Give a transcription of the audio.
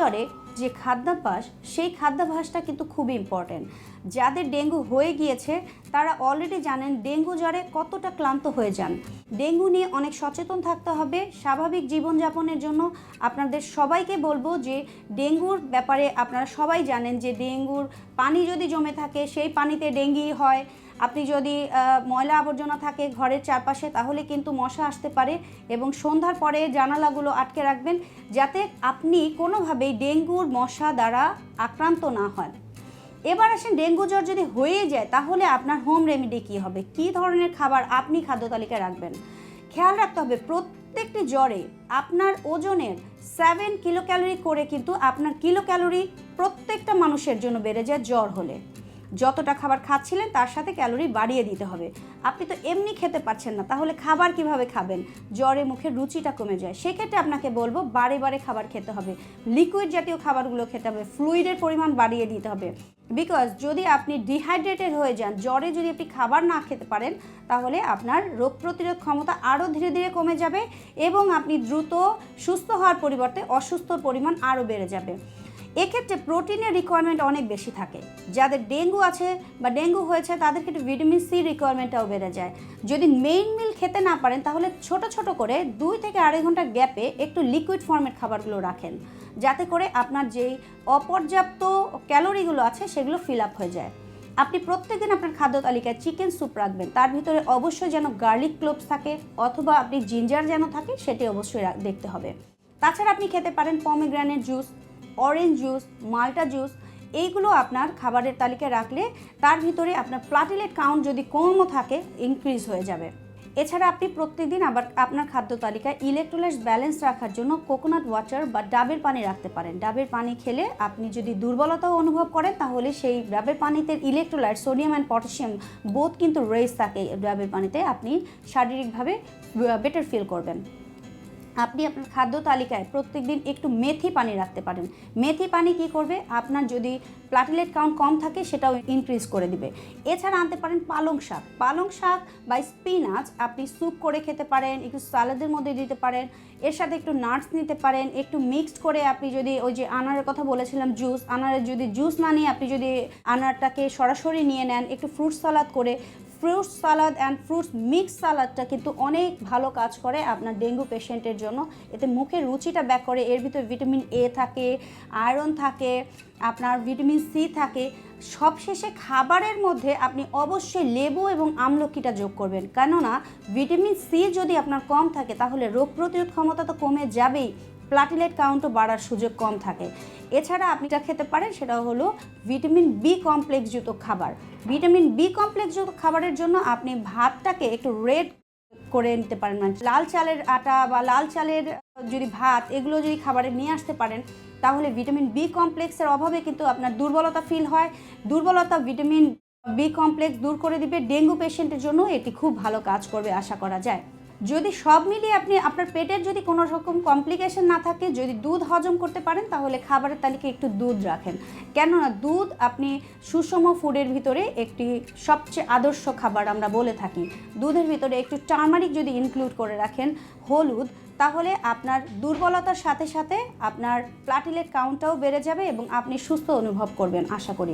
জ্বরে যে খাদ্যাভ্যাস, সেই খাদ্যাভ্যাসটা কিন্তু খুব ইম্পর্টেন্ট। যাদের ডেঙ্গু হয়ে গিয়েছে তারা অলরেডি জানেন ডেঙ্গু জ্বরে কতটা ক্লান্ত হয়ে যান। ডেঙ্গু নিয়ে অনেক সচেতন থাকতে হবে স্বাভাবিক জীবনযাপনের জন্য। আপনাদের সবাইকে বলবো যে ডেঙ্গুর ব্যাপারে আপনারা সবাই জানেন যে ডেঙ্গুর পানি যদি জমে থাকে সেই পানিতে ডেঙ্গি হয়। আপনি যদি ময়লা আবর্জনা থাকে ঘরের চারপাশে তাহলে কিন্তু মশা আসতে পারে, এবং সন্ধ্যার পরে জানালাগুলো আটকে রাখবেন যাতে আপনি কোনোভাবেই ডেঙ্গুর মশা দ্বারা আক্রান্ত না হন। এবার আসেন ডেঙ্গু জ্বর যদি হয়ে যায় তাহলে আপনার হোম রেমেডি কী হবে, কী ধরনের খাবার আপনি খাদ্য তালিকায় রাখবেন। খেয়াল রাখতে হবে প্রত্যেকটি জ্বরে আপনার ওজনের 7 কিলো ক্যালোরি করে কিন্তু আপনার কিলো ক্যালোরি প্রত্যেকটা মানুষের জন্য বেড়ে যায় জ্বর হলে। যতটা খাবার খাচ্ছিলেন তার সাথে ক্যালোরি বাড়িয়ে দিতে হবে। আপনি তো এমনি খেতে পারছেন না, তাহলে খাবার কিভাবে খাবেন? জ্বরে মুখের রুচিটা কমে যায়। সেক্ষেত্রে আপনাকে বলবো বারে বারে খাবার খেতে হবে, লিকুইড জাতীয় খাবারগুলো খেতে হবে, ফ্লুইডের পরিমাণ বাড়িয়ে দিতে হবে। বিকজ যদি আপনি ডিহাইড্রেটেড হয়ে যান, জ্বরে যদি আপনি খাবার না খেতে পারেন তাহলে আপনার রোগ প্রতিরোধ ক্ষমতা আরও ধীরে ধীরে কমে যাবে এবং আপনি দ্রুত সুস্থ হওয়ার পরিবর্তে অসুস্থর পরিমাণ আরও বেড়ে যাবে। এক্ষেত্রে প্রোটিনের রিকোয়ারমেন্ট অনেক বেশি থাকে। যাদের ডেঙ্গু আছে বা ডেঙ্গু হয়েছে তাদের ক্ষেত্রে ভিটামিন সি রিকোয়ারমেন্টটাও বেড়ে যায়। যদি মেইন মিল খেতে না পারেন তাহলে ছোট ছোট করে 2 থেকে 2.5 ঘন্টার গ্যাপে একটু লিকুইড ফর্মের খাবারগুলো রাখেন, যাতে করে আপনার যেই অপর্যাপ্ত ক্যালোরিগুলো আছে সেগুলো ফিল আপ হয়ে যায়। আপনি প্রত্যেকদিন আপনার খাদ্য তালিকায় চিকেন স্যুপ রাখবেন, তার ভিতরে অবশ্যই যেন গার্লিক ক্লোভস থাকে অথবা আপনি জিঞ্জার যেন থাকে সেটি অবশ্যই দেখতে হবে। তাছাড়া আপনি খেতে পারেন পমিগ্রেনেট জুস, অরেঞ্জ জুস, মাল্টা জুস। এইগুলো আপনার খাবারের তালিকায় রাখলে তার ভিতরে আপনার প্লাটিলেট কাউন্ট যদি কমও থাকে ইনক্রিজ হয়ে যাবে। এছাড়া আপনি প্রত্যেকদিন আবার আপনার খাদ্য তালিকায় ইলেকট্রোলাইটস ব্যালেন্স রাখার জন্য কোকোনাট ওয়াটার বা ডাবের পানি রাখতে পারেন। ডাবের পানি খেলে আপনি যদি দুর্বলতাও অনুভব করেন তাহলে সেই ডাবের পানিতে electrolyte sodium and potassium both কিন্তু রেজ থাকে ডাবের পানিতে, আপনি শারীরিকভাবে বেটার ফিল করবেন। আপনি আপনার খাদ্য তালিকায় প্রত্যেকদিন একটু মেথি পানি রাখতে পারেন। মেথি পানি কি করবে, আপনার যদি প্লাটিলেট কাউন্ট কম থাকে সেটাও ইনক্রিজ করে দিবে। এছাড়া আনতে পারেন পালং শাক। পালং শাক বা স্পিনাচ আপনি স্যুপ করে খেতে পারেন, একটু সালাদের মধ্যে দিতে পারেন, এর সাথে একটু নাটস নিতে পারেন, একটু মিক্সড করে আপনি যদি ওই যে আনারের কথা বলেছিলাম জুস, আনারের যদি জুস না নিয়ে আপনি যদি আনারটাকে সরাসরি নিয়ে নেন, একটু ফ্রুট সালাদ করে, fruit salad and fruits mix সালাদটা কিন্তু অনেক ভালো কাজ করে আপনার ডেঙ্গু পেশেন্টের জন্য। এতে মুখের রুচিটা ব্যাক করে, এর ভিতরে ভিটামিন এ থাকে, আয়রন থাকে, আপনার ভিটামিন সি থাকে। সবশেষে খাবারের মধ্যে আপনি অবশ্যই লেবু এবং আমলকিটা যোগ করবেন, কেননা ভিটামিন সি যদি আপনার কম থাকে তাহলে রোগ প্রতিরোধ ক্ষমতা তো কমে যাবেই, প্লাটিলেট কাউন্টও বাড়ার সুযোগ কম থাকে। এছাড়া আপনি যা খেতে পারেন সেটা হলো ভিটামিন বি কমপ্লেক্সযুক্ত খাবার। ভিটামিন বি কমপ্লেক্সযুক্ত খাবারের জন্য আপনি ভাতটাকে একটু রেড করে নিতে পারেন, মানে লাল চালের আটা বা লাল চালের যদি ভাত এগুলো যদি খাবারে নিয়ে আসতে পারেন তাহলে ভিটামিন বি কমপ্লেক্সের অভাবে কিন্তু আপনার দুর্বলতা ফিল হয়। দুর্বলতা ভিটামিন বি কমপ্লেক্স দূর করে দিবে। ডেঙ্গু পেশেন্টের জন্য এটি খুব ভালো কাজ করবে আশা করা যায়। যদি সব মিলিয়ে আপনি আপনার পেটের যদি কোনো রকম কমপ্লিকেশন না থাকে, যদি দুধ হজম করতে পারেন তাহলে খাবারের তালিকায় একটু দুধ রাখেন, কেননা দুধ আপনি সুষম ফুডের ভিতরে একটি সবচেয়ে আদর্শ খাবার আমরা বলে থাকি। দুধের ভিতরে একটু টার্মারিক যদি ইনক্লুড করে রাখেন, হলুদ, তাহলে আপনার দুর্বলতার সাথে সাথে আপনার প্লাটিলেট কাউন্টটাও বেড়ে যাবে এবং আপনি সুস্থ অনুভব করবেন আশা করি।